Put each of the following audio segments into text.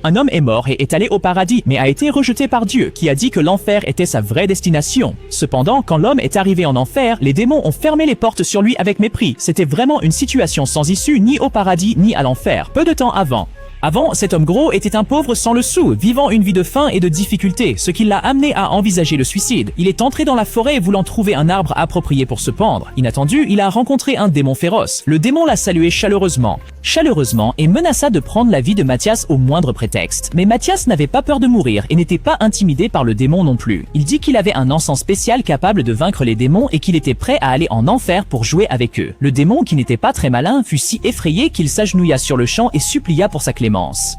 Un homme est mort et est allé au paradis, mais a été rejeté par Dieu, qui a dit que l'enfer était sa vraie destination. Cependant, quand l'homme est arrivé en enfer, les démons ont fermé les portes sur lui avec mépris. C'était vraiment une situation sans issue, ni au paradis, ni à l'enfer. Peu de temps avant, cet homme gros était un pauvre sans le sou, vivant une vie de faim et de difficulté, ce qui l'a amené à envisager le suicide. Il est entré dans la forêt voulant trouver un arbre approprié pour se pendre. Inattendu, il a rencontré un démon féroce. Le démon l'a salué chaleureusement, et menaça de prendre la vie de Mathias au moindre prétexte. Mais Mathias n'avait pas peur de mourir et n'était pas intimidé par le démon non plus. Il dit qu'il avait un encens spécial capable de vaincre les démons et qu'il était prêt à aller en enfer pour jouer avec eux. Le démon, qui n'était pas très malin, fut si effrayé qu'il s'agenouilla sur le champ et supplia pour sa clémence.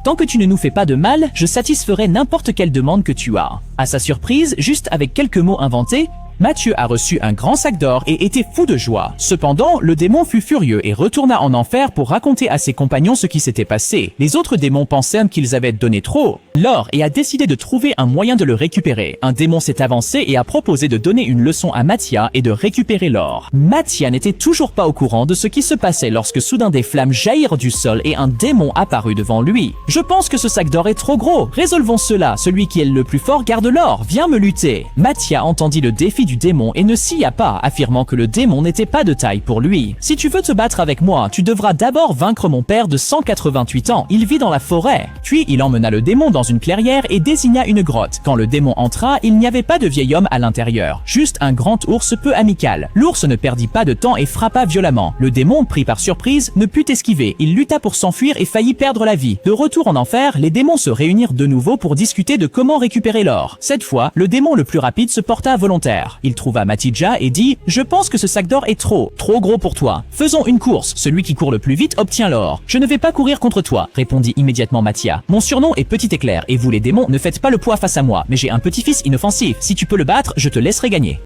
Tant que tu ne nous fais pas de mal, je satisferai n'importe quelle demande que tu as. À sa surprise, juste avec quelques mots inventés, Mathieu a reçu un grand sac d'or et était fou de joie. Cependant, le démon fut furieux et retourna en enfer pour raconter à ses compagnons ce qui s'était passé. Les autres démons pensèrent qu'ils avaient donné trop l'or et a décidé de trouver un moyen de le récupérer. Un démon s'est avancé et a proposé de donner une leçon à Mathia et de récupérer l'or. Mathia n'était toujours pas au courant de ce qui se passait lorsque soudain des flammes jaillirent du sol et un démon apparut devant lui. « Je pense que ce sac d'or est trop gros. Résolvons cela. Celui qui est le plus fort garde l'or. Viens me lutter. » Mathia entendit le défi du démon et ne s'y pas, affirmant que le démon n'était pas de taille pour lui. « Si tu veux te battre avec moi, tu devras d'abord vaincre mon père de 188 ans. Il vit dans la forêt. » Puis il emmena le démon dans une clairière et désigna une grotte. Quand le démon entra, il n'y avait pas de vieil homme à l'intérieur, juste un grand ours peu amical. L'ours ne perdit pas de temps et frappa violemment. Le démon, pris par surprise, ne put esquiver. Il lutta pour s'enfuir et faillit perdre la vie. De retour en enfer, les démons se réunirent de nouveau pour discuter de comment récupérer l'or. Cette fois, le démon le plus rapide se porta volontaire. Il trouva Matidja et dit « Je pense que ce sac d'or est trop gros pour toi. Faisons une course. Celui qui court le plus vite obtient l'or. »« Je ne vais pas courir contre toi, » répondit immédiatement Mathia. « Mon surnom est Petit Éclair et vous les démons ne faites pas le poids face à moi, mais j'ai un petit-fils inoffensif. Si tu peux le battre, je te laisserai gagner. »